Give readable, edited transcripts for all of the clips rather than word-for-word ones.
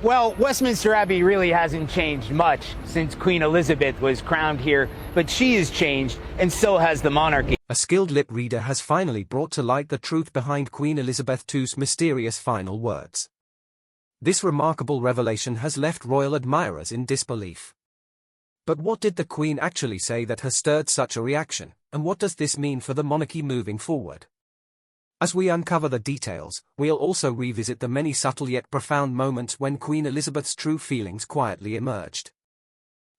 Well, Westminster Abbey really hasn't changed much since Queen Elizabeth was crowned here, but she has changed, and so has the monarchy. A skilled lip reader has finally brought to light the truth behind Queen Elizabeth II's mysterious final words. This remarkable revelation has left royal admirers in disbelief. But what did the Queen actually say that has stirred such a reaction, and what does this mean for the monarchy moving forward? As we uncover the details, we'll also revisit the many subtle yet profound moments when Queen Elizabeth's true feelings quietly emerged.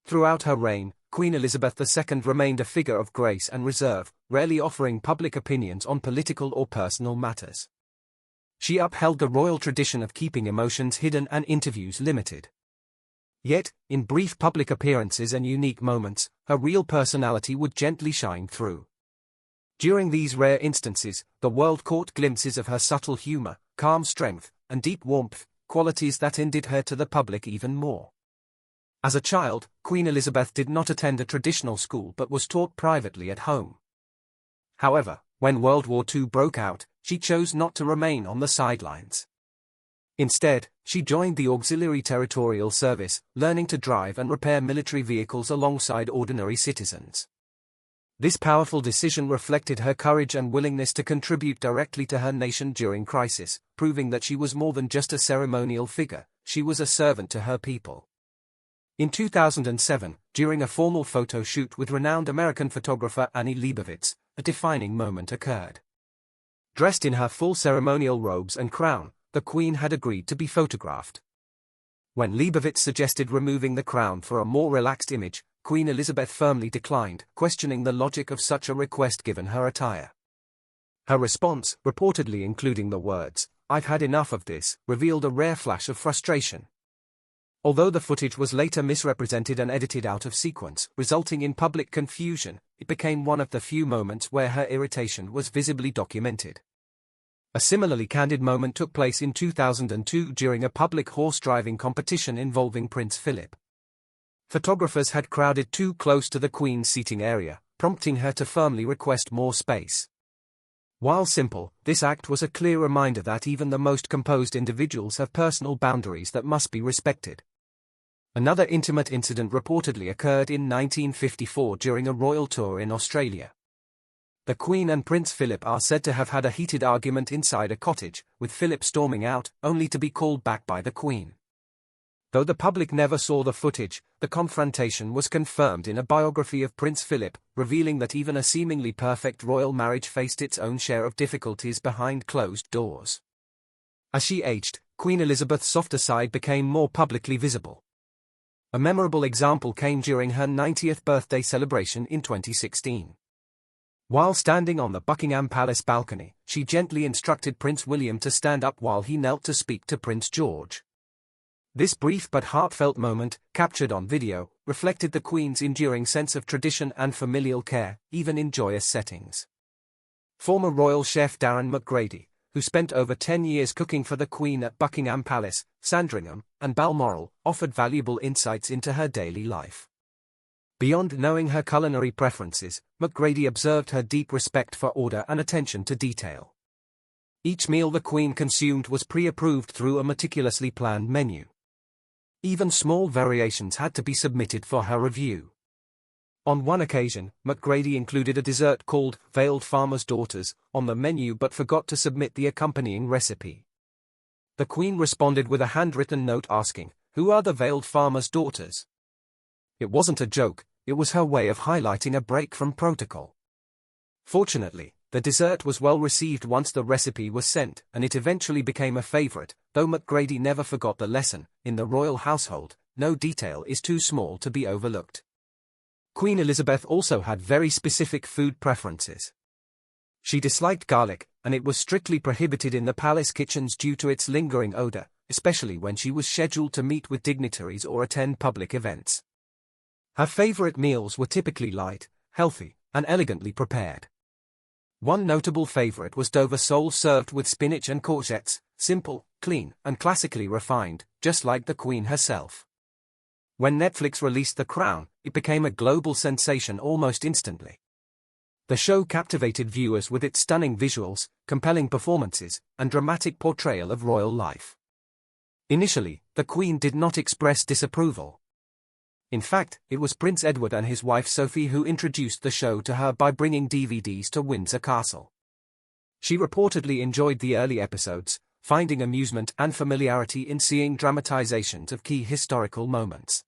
Throughout her reign, Queen Elizabeth II remained a figure of grace and reserve, rarely offering public opinions on political or personal matters. She upheld the royal tradition of keeping emotions hidden and interviews limited. Yet, in brief public appearances and unique moments, her real personality would gently shine through. During these rare instances, the world caught glimpses of her subtle humor, calm strength, and deep warmth, qualities that endeared her to the public even more. As a child, Queen Elizabeth did not attend a traditional school but was taught privately at home. However, when World War II broke out, she chose not to remain on the sidelines. Instead, she joined the Auxiliary Territorial Service, learning to drive and repair military vehicles alongside ordinary citizens. This powerful decision reflected her courage and willingness to contribute directly to her nation during crisis, proving that she was more than just a ceremonial figure, she was a servant to her people. In 2007, during a formal photo shoot with renowned American photographer Annie Leibovitz, a defining moment occurred. Dressed in her full ceremonial robes and crown, the Queen had agreed to be photographed. When Leibovitz suggested removing the crown for a more relaxed image, Queen Elizabeth firmly declined, questioning the logic of such a request given her attire. Her response, reportedly including the words, "I've had enough of this," revealed a rare flash of frustration. Although the footage was later misrepresented and edited out of sequence, resulting in public confusion, it became one of the few moments where her irritation was visibly documented. A similarly candid moment took place in 2002 during a public horse driving competition involving Prince Philip. Photographers had crowded too close to the Queen's seating area, prompting her to firmly request more space. While simple, this act was a clear reminder that even the most composed individuals have personal boundaries that must be respected. Another intimate incident reportedly occurred in 1954 during a royal tour in Australia. The Queen and Prince Philip are said to have had a heated argument inside a cottage, with Philip storming out, only to be called back by the Queen. Though the public never saw the footage, the confrontation was confirmed in a biography of Prince Philip, revealing that even a seemingly perfect royal marriage faced its own share of difficulties behind closed doors. As she aged, Queen Elizabeth's softer side became more publicly visible. A memorable example came during her 90th birthday celebration in 2016. While standing on the Buckingham Palace balcony, she gently instructed Prince William to stand up while he knelt to speak to Prince George. This brief but heartfelt moment, captured on video, reflected the Queen's enduring sense of tradition and familial care, even in joyous settings. Former royal chef Darren McGrady, who spent over 10 years cooking for the Queen at Buckingham Palace, Sandringham, and Balmoral, offered valuable insights into her daily life. Beyond knowing her culinary preferences, McGrady observed her deep respect for order and attention to detail. Each meal the Queen consumed was pre-approved through a meticulously planned menu. Even small variations had to be submitted for her review. On one occasion, McGrady included a dessert called Veiled Farmer's Daughters on the menu but forgot to submit the accompanying recipe. The Queen responded with a handwritten note asking, "Who are the Veiled Farmer's Daughters?" It wasn't a joke, it was her way of highlighting a break from protocol. Fortunately, the dessert was well received once the recipe was sent, and it eventually became a favorite, though McGrady never forgot the lesson: in the royal household, no detail is too small to be overlooked. Queen Elizabeth also had very specific food preferences. She disliked garlic, and it was strictly prohibited in the palace kitchens due to its lingering odor, especially when she was scheduled to meet with dignitaries or attend public events. Her favorite meals were typically light, healthy, and elegantly prepared. One notable favorite was Dover sole served with spinach and courgettes, simple, clean, and classically refined, just like the Queen herself. When Netflix released The Crown, it became a global sensation almost instantly. The show captivated viewers with its stunning visuals, compelling performances, and dramatic portrayal of royal life. Initially, the Queen did not express disapproval. In fact, it was Prince Edward and his wife Sophie who introduced the show to her by bringing DVDs to Windsor Castle. She reportedly enjoyed the early episodes, finding amusement and familiarity in seeing dramatizations of key historical moments.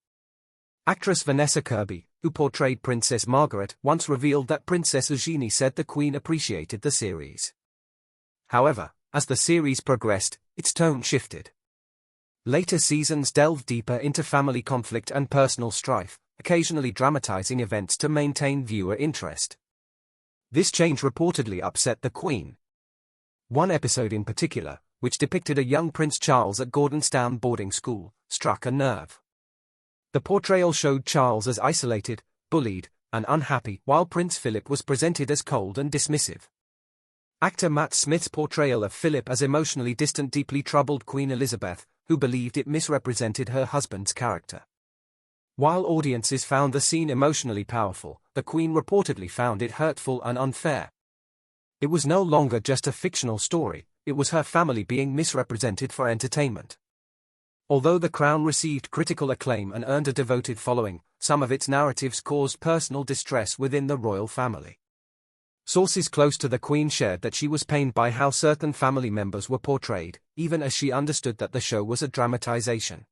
Actress Vanessa Kirby, who portrayed Princess Margaret, once revealed that Princess Eugenie said the Queen appreciated the series. However, as the series progressed, its tone shifted. Later seasons delved deeper into family conflict and personal strife, occasionally dramatizing events to maintain viewer interest. This change reportedly upset the Queen. One episode in particular, which depicted a young Prince Charles at Gordonstoun boarding school, struck a nerve. The portrayal showed Charles as isolated, bullied, and unhappy, while Prince Philip was presented as cold and dismissive. Actor Matt Smith's portrayal of Philip as emotionally distant deeply troubled Queen Elizabeth, who believed it misrepresented her husband's character. While audiences found the scene emotionally powerful, the Queen reportedly found it hurtful and unfair. It was no longer just a fictional story, it was her family being misrepresented for entertainment. Although The Crown received critical acclaim and earned a devoted following, some of its narratives caused personal distress within the royal family. Sources close to the Queen shared that she was pained by how certain family members were portrayed, even as she understood that the show was a dramatization.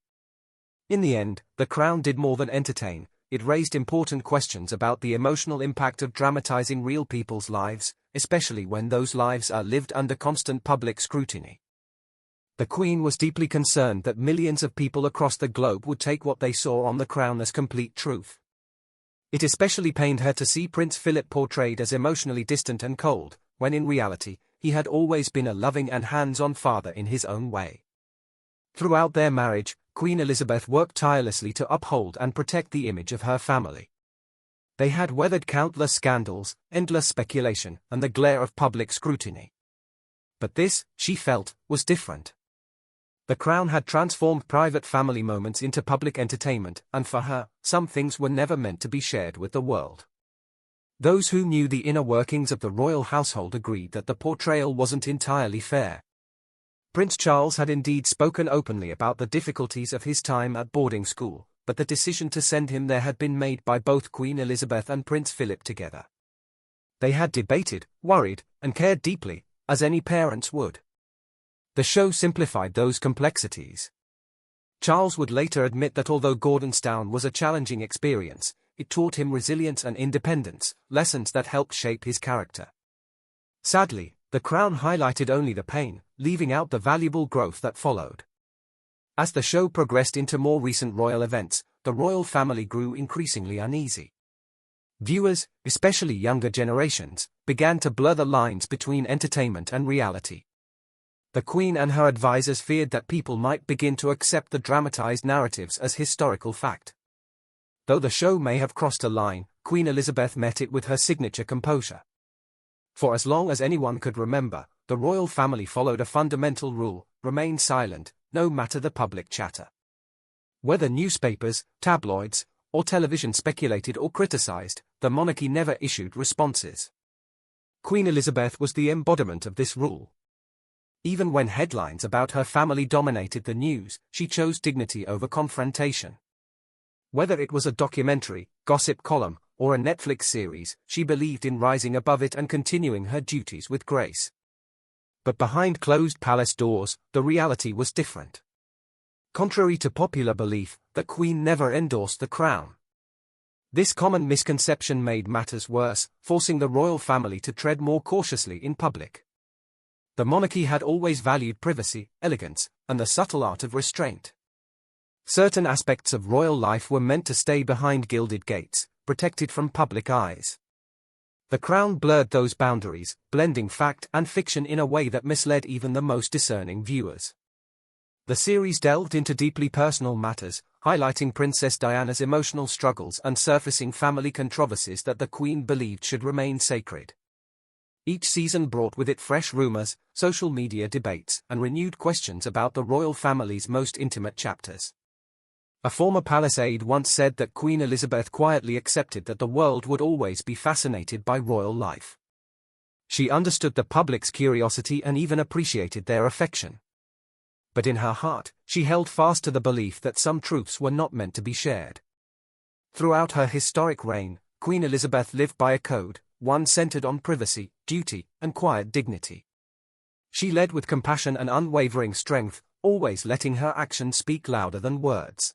In the end, The Crown did more than entertain, it raised important questions about the emotional impact of dramatizing real people's lives, especially when those lives are lived under constant public scrutiny. The Queen was deeply concerned that millions of people across the globe would take what they saw on The Crown as complete truth. It especially pained her to see Prince Philip portrayed as emotionally distant and cold, when in reality, he had always been a loving and hands-on father in his own way. Throughout their marriage, Queen Elizabeth worked tirelessly to uphold and protect the image of her family. They had weathered countless scandals, endless speculation, and the glare of public scrutiny. But this, she felt, was different. The Crown had transformed private family moments into public entertainment, and for her, some things were never meant to be shared with the world. Those who knew the inner workings of the royal household agreed that the portrayal wasn't entirely fair. Prince Charles had indeed spoken openly about the difficulties of his time at boarding school, but the decision to send him there had been made by both Queen Elizabeth and Prince Philip together. They had debated, worried, and cared deeply, as any parents would. The show simplified those complexities. Charles would later admit that although Gordonstoun was a challenging experience, it taught him resilience and independence, lessons that helped shape his character. Sadly, The Crown highlighted only the pain, leaving out the valuable growth that followed. As the show progressed into more recent royal events, the royal family grew increasingly uneasy. Viewers, especially younger generations, began to blur the lines between entertainment and reality. The Queen and her advisors feared that people might begin to accept the dramatized narratives as historical fact. Though the show may have crossed a line, Queen Elizabeth met it with her signature composure. For as long as anyone could remember, the royal family followed a fundamental rule: remain silent, no matter the public chatter. Whether newspapers, tabloids, or television speculated or criticized, the monarchy never issued responses. Queen Elizabeth was the embodiment of this rule. Even when headlines about her family dominated the news, she chose dignity over confrontation. Whether it was a documentary, gossip column, or a Netflix series, she believed in rising above it and continuing her duties with grace. But behind closed palace doors, the reality was different. Contrary to popular belief, the Queen never endorsed the Crown. This common misconception made matters worse, forcing the royal family to tread more cautiously in public. The monarchy had always valued privacy, elegance, and the subtle art of restraint. Certain aspects of royal life were meant to stay behind gilded gates, protected from public eyes. The Crown blurred those boundaries, blending fact and fiction in a way that misled even the most discerning viewers. The series delved into deeply personal matters, highlighting Princess Diana's emotional struggles and surfacing family controversies that the Queen believed should remain sacred. Each season brought with it fresh rumors, social media debates, and renewed questions about the royal family's most intimate chapters. A former palace aide once said that Queen Elizabeth quietly accepted that the world would always be fascinated by royal life. She understood the public's curiosity and even appreciated their affection. But in her heart, she held fast to the belief that some truths were not meant to be shared. Throughout her historic reign, Queen Elizabeth lived by a code, one centered on privacy, duty, and quiet dignity. She led with compassion and unwavering strength, always letting her actions speak louder than words.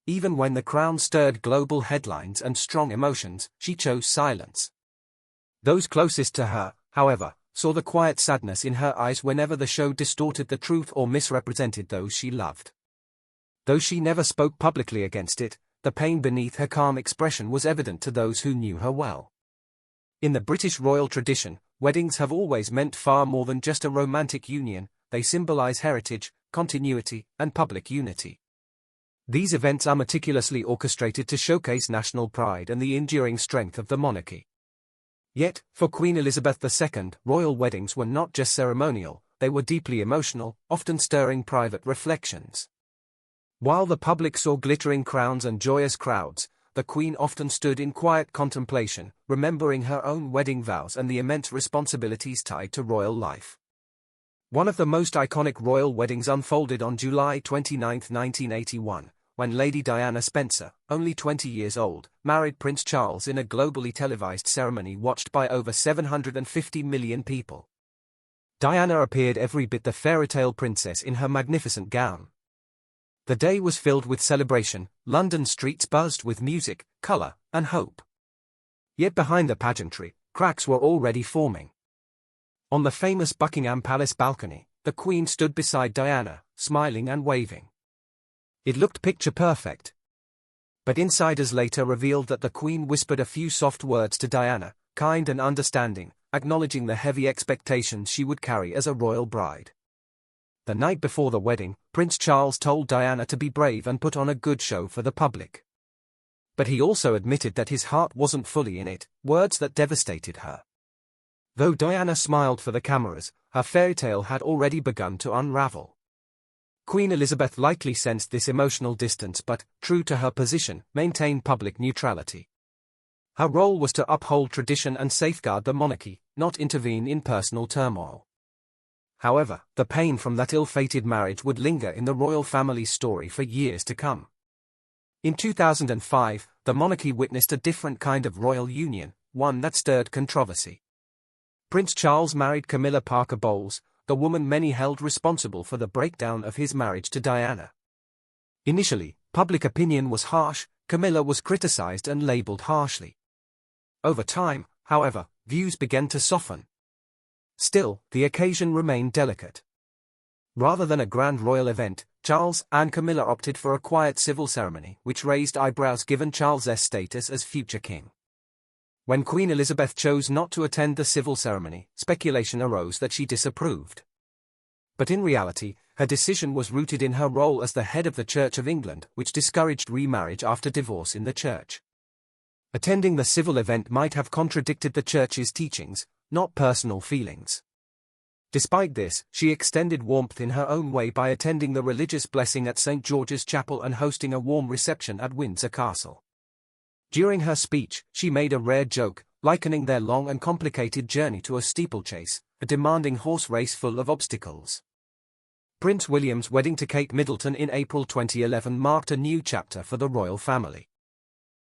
Even when the crown stirred global headlines and strong emotions, she chose silence. Those closest to her, however, saw the quiet sadness in her eyes whenever the show distorted the truth or misrepresented those she loved. Though she never spoke publicly against it, the pain beneath her calm expression was evident to those who knew her well. In the British royal tradition, weddings have always meant far more than just a romantic union. They symbolize heritage, continuity, and public unity. These events are meticulously orchestrated to showcase national pride and the enduring strength of the monarchy. Yet, for Queen Elizabeth II, royal weddings were not just ceremonial, they were deeply emotional, often stirring private reflections. While the public saw glittering crowns and joyous crowds, the Queen often stood in quiet contemplation, remembering her own wedding vows and the immense responsibilities tied to royal life. One of the most iconic royal weddings unfolded on July 29, 1981, when Lady Diana Spencer, only 20 years old, married Prince Charles in a globally televised ceremony watched by over 750 million people. Diana appeared every bit the fairy-tale princess in her magnificent gown. The day was filled with celebration, London streets buzzed with music, colour, and hope. Yet behind the pageantry, cracks were already forming. On the famous Buckingham Palace balcony, the Queen stood beside Diana, smiling and waving. It looked picture-perfect. But insiders later revealed that the Queen whispered a few soft words to Diana, kind and understanding, acknowledging the heavy expectations she would carry as a royal bride. The night before the wedding, Prince Charles told Diana to be brave and put on a good show for the public. But he also admitted that his heart wasn't fully in it, words that devastated her. Though Diana smiled for the cameras, her fairy tale had already begun to unravel. Queen Elizabeth likely sensed this emotional distance but, true to her position, maintained public neutrality. Her role was to uphold tradition and safeguard the monarchy, not intervene in personal turmoil. However, the pain from that ill-fated marriage would linger in the royal family's story for years to come. In 2005, the monarchy witnessed a different kind of royal union, one that stirred controversy. Prince Charles married Camilla Parker Bowles, the woman many held responsible for the breakdown of his marriage to Diana. Initially, public opinion was harsh, Camilla was criticized and labeled harshly. Over time, however, views began to soften. Still, the occasion remained delicate. Rather than a grand royal event, Charles and Camilla opted for a quiet civil ceremony, which raised eyebrows given Charles's status as future king. When Queen Elizabeth chose not to attend the civil ceremony, speculation arose that she disapproved. But in reality, her decision was rooted in her role as the head of the Church of England, which discouraged remarriage after divorce in the Church. Attending the civil event might have contradicted the Church's teachings, not personal feelings. Despite this, she extended warmth in her own way by attending the religious blessing at St. George's Chapel and hosting a warm reception at Windsor Castle. During her speech, she made a rare joke, likening their long and complicated journey to a steeplechase, a demanding horse race full of obstacles. Prince William's wedding to Kate Middleton in April 2011 marked a new chapter for the royal family.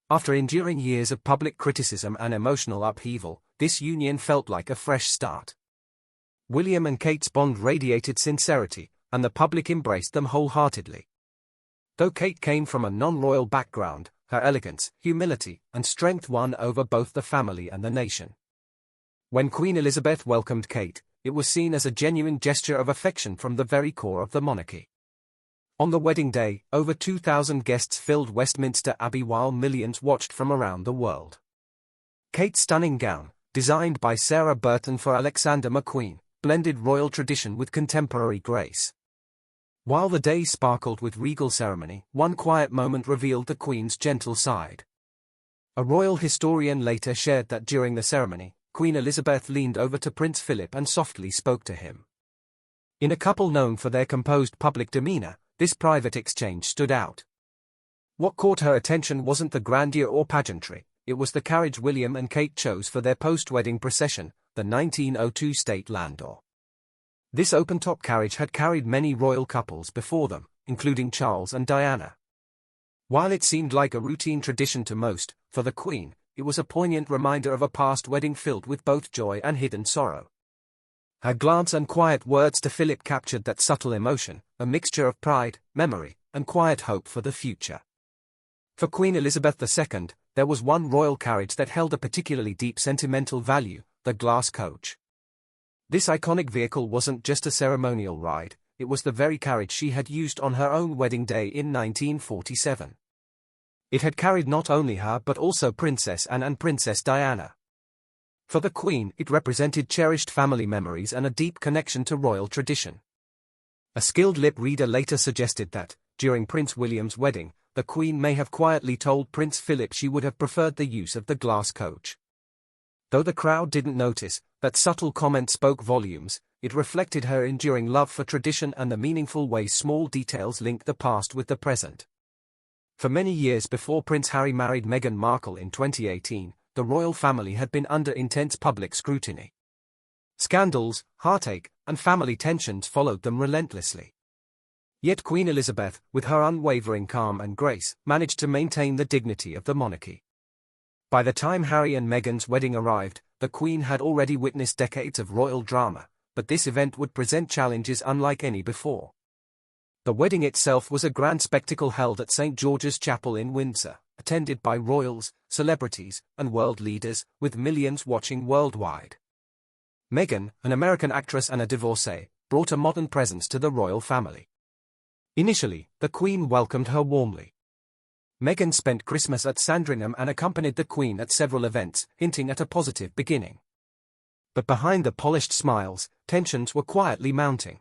After enduring years of public criticism and emotional upheaval, this union felt like a fresh start. William and Kate's bond radiated sincerity, and the public embraced them wholeheartedly. Though Kate came from a non-royal background, her elegance, humility, and strength won over both the family and the nation. When Queen Elizabeth welcomed Kate, it was seen as a genuine gesture of affection from the very core of the monarchy. On the wedding day, over 2,000 guests filled Westminster Abbey while millions watched from around the world. Kate's stunning gown, designed by Sarah Burton for Alexander McQueen, blended royal tradition with contemporary grace. While the day sparkled with regal ceremony, one quiet moment revealed the Queen's gentle side. A royal historian later shared that during the ceremony, Queen Elizabeth leaned over to Prince Philip and softly spoke to him. In a couple known for their composed public demeanor, this private exchange stood out. What caught her attention wasn't the grandeur or pageantry, it was the carriage William and Kate chose for their post-wedding procession, the 1902 State Landau. This open-top carriage had carried many royal couples before them, including Charles and Diana. While it seemed like a routine tradition to most, for the Queen, it was a poignant reminder of a past wedding filled with both joy and hidden sorrow. Her glance and quiet words to Philip captured that subtle emotion, a mixture of pride, memory, and quiet hope for the future. For Queen Elizabeth II, there was one royal carriage that held a particularly deep sentimental value, the glass coach. This iconic vehicle wasn't just a ceremonial ride, it was the very carriage she had used on her own wedding day in 1947. It had carried not only her but also Princess Anne and Princess Diana. For the Queen, it represented cherished family memories and a deep connection to royal tradition. A skilled lip reader later suggested that, during Prince William's wedding, the Queen may have quietly told Prince Philip she would have preferred the use of the glass coach. Though the crowd didn't notice, that subtle comment spoke volumes. It reflected her enduring love for tradition and the meaningful way small details link the past with the present. For many years before Prince Harry married Meghan Markle in 2018, the royal family had been under intense public scrutiny. Scandals, heartache, and family tensions followed them relentlessly. Yet Queen Elizabeth, with her unwavering calm and grace, managed to maintain the dignity of the monarchy. By the time Harry and Meghan's wedding arrived, the Queen had already witnessed decades of royal drama, but this event would present challenges unlike any before. The wedding itself was a grand spectacle held at St. George's Chapel in Windsor, attended by royals, celebrities, and world leaders, with millions watching worldwide. Meghan, an American actress and a divorcee, brought a modern presence to the royal family. Initially, the Queen welcomed her warmly. Meghan spent Christmas at Sandringham and accompanied the Queen at several events, hinting at a positive beginning. But behind the polished smiles, tensions were quietly mounting.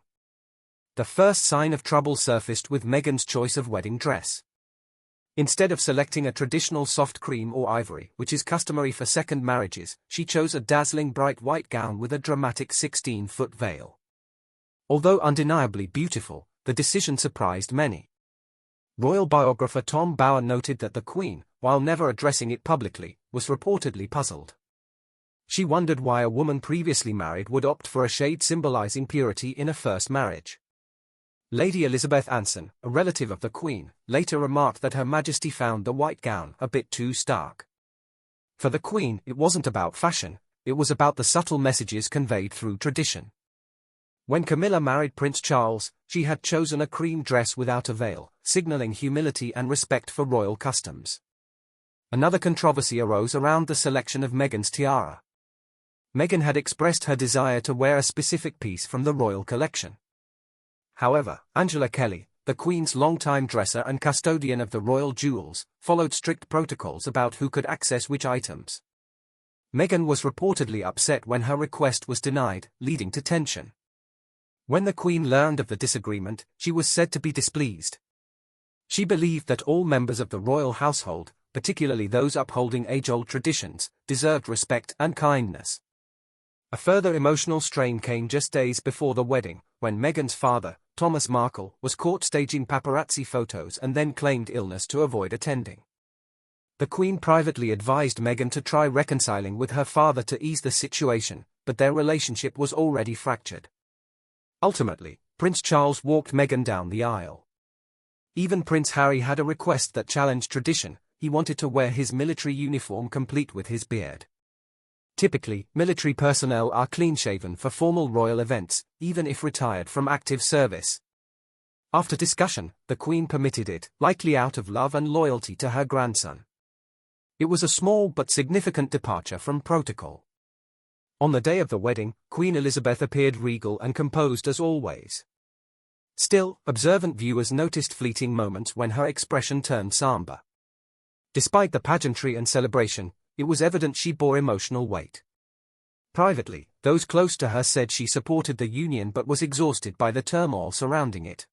The first sign of trouble surfaced with Meghan's choice of wedding dress. Instead of selecting a traditional soft cream or ivory, which is customary for second marriages, she chose a dazzling bright white gown with a dramatic 16-foot veil. Although undeniably beautiful, the decision surprised many. Royal biographer Tom Bower noted that the Queen, while never addressing it publicly, was reportedly puzzled. She wondered why a woman previously married would opt for a shade symbolizing purity in a first marriage. Lady Elizabeth Anson, a relative of the Queen, later remarked that Her Majesty found the white gown a bit too stark. For the Queen, it wasn't about fashion, it was about the subtle messages conveyed through tradition. When Camilla married Prince Charles, she had chosen a cream dress without a veil, signaling humility and respect for royal customs. Another controversy arose around the selection of Meghan's tiara. Meghan had expressed her desire to wear a specific piece from the royal collection. However, Angela Kelly, the Queen's longtime dresser and custodian of the royal jewels, followed strict protocols about who could access which items. Meghan was reportedly upset when her request was denied, leading to tension. When the Queen learned of the disagreement, she was said to be displeased. She believed that all members of the royal household, particularly those upholding age-old traditions, deserved respect and kindness. A further emotional strain came just days before the wedding, when Meghan's father, Thomas Markle, was caught staging paparazzi photos and then claimed illness to avoid attending. The Queen privately advised Meghan to try reconciling with her father to ease the situation, but their relationship was already fractured. Ultimately, Prince Charles walked Meghan down the aisle. Even Prince Harry had a request that challenged tradition. He wanted to wear his military uniform complete with his beard. Typically, military personnel are clean-shaven for formal royal events, even if retired from active service. After discussion, the Queen permitted it, likely out of love and loyalty to her grandson. It was a small but significant departure from protocol. On the day of the wedding, Queen Elizabeth appeared regal and composed as always. Still, observant viewers noticed fleeting moments when her expression turned somber. Despite the pageantry and celebration, it was evident she bore emotional weight. Privately, those close to her said she supported the union but was exhausted by the turmoil surrounding it.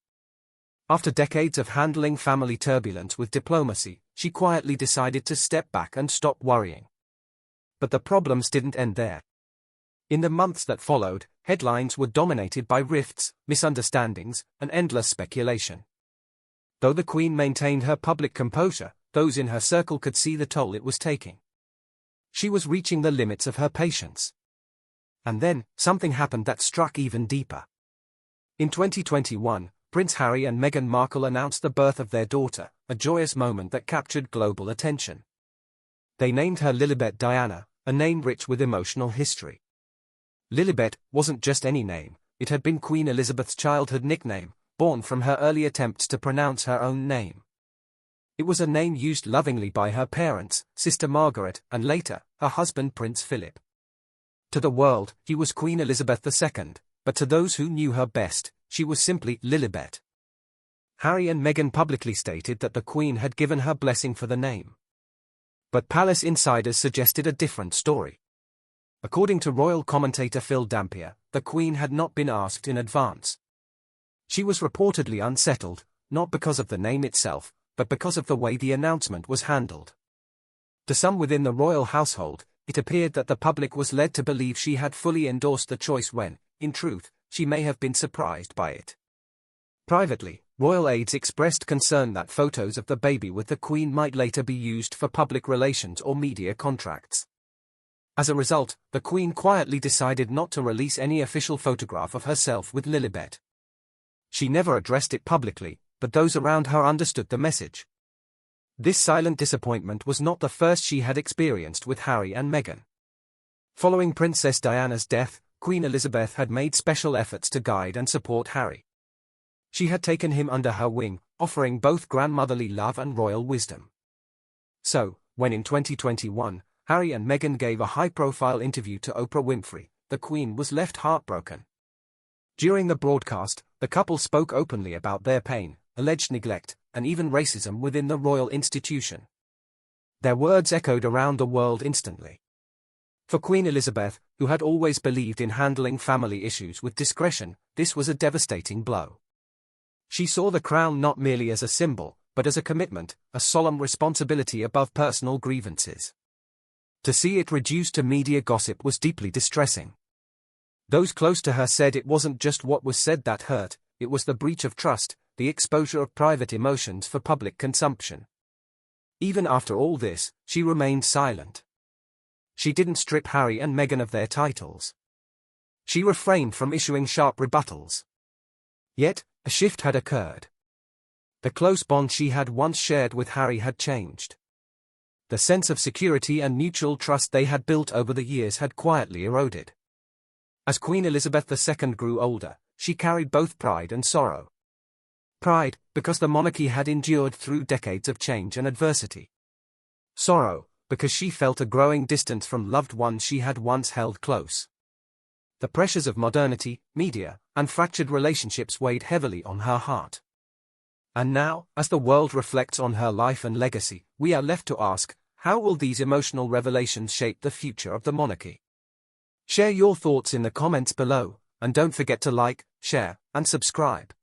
After decades of handling family turbulence with diplomacy, she quietly decided to step back and stop worrying. But the problems didn't end there. In the months that followed, headlines were dominated by rifts, misunderstandings, and endless speculation. Though the Queen maintained her public composure, those in her circle could see the toll it was taking. She was reaching the limits of her patience. And then, something happened that struck even deeper. In 2021, Prince Harry and Meghan Markle announced the birth of their daughter, a joyous moment that captured global attention. They named her Lilibet Diana, a name rich with emotional history. Lilibet wasn't just any name, it had been Queen Elizabeth's childhood nickname, born from her early attempts to pronounce her own name. It was a name used lovingly by her parents, sister Margaret, and later, her husband Prince Philip. To the world, she was Queen Elizabeth II, but to those who knew her best, she was simply Lilibet. Harry and Meghan publicly stated that the Queen had given her blessing for the name. But palace insiders suggested a different story. According to royal commentator Phil Dampier, the Queen had not been asked in advance. She was reportedly unsettled, not because of the name itself, but because of the way the announcement was handled. To some within the royal household, it appeared that the public was led to believe she had fully endorsed the choice when, in truth, she may have been surprised by it. Privately, royal aides expressed concern that photos of the baby with the Queen might later be used for public relations or media contracts. As a result, the Queen quietly decided not to release any official photograph of herself with Lilibet. She never addressed it publicly, but those around her understood the message. This silent disappointment was not the first she had experienced with Harry and Meghan. Following Princess Diana's death, Queen Elizabeth had made special efforts to guide and support Harry. She had taken him under her wing, offering both grandmotherly love and royal wisdom. So, when in 2021, Harry and Meghan gave a high-profile interview to Oprah Winfrey, the Queen was left heartbroken. During the broadcast, the couple spoke openly about their pain, alleged neglect, and even racism within the royal institution. Their words echoed around the world instantly. For Queen Elizabeth, who had always believed in handling family issues with discretion, this was a devastating blow. She saw the crown not merely as a symbol, but as a commitment, a solemn responsibility above personal grievances. To see it reduced to media gossip was deeply distressing. Those close to her said it wasn't just what was said that hurt, it was the breach of trust, the exposure of private emotions for public consumption. Even after all this, she remained silent. She didn't strip Harry and Meghan of their titles. She refrained from issuing sharp rebuttals. Yet, a shift had occurred. The close bond she had once shared with Harry had changed. The sense of security and mutual trust they had built over the years had quietly eroded. As Queen Elizabeth II grew older, she carried both pride and sorrow. Pride, because the monarchy had endured through decades of change and adversity. Sorrow, because she felt a growing distance from loved ones she had once held close. The pressures of modernity, media, and fractured relationships weighed heavily on her heart. And now, as the world reflects on her life and legacy, we are left to ask, how will these emotional revelations shape the future of the monarchy? Share your thoughts in the comments below, and don't forget to like, share, and subscribe.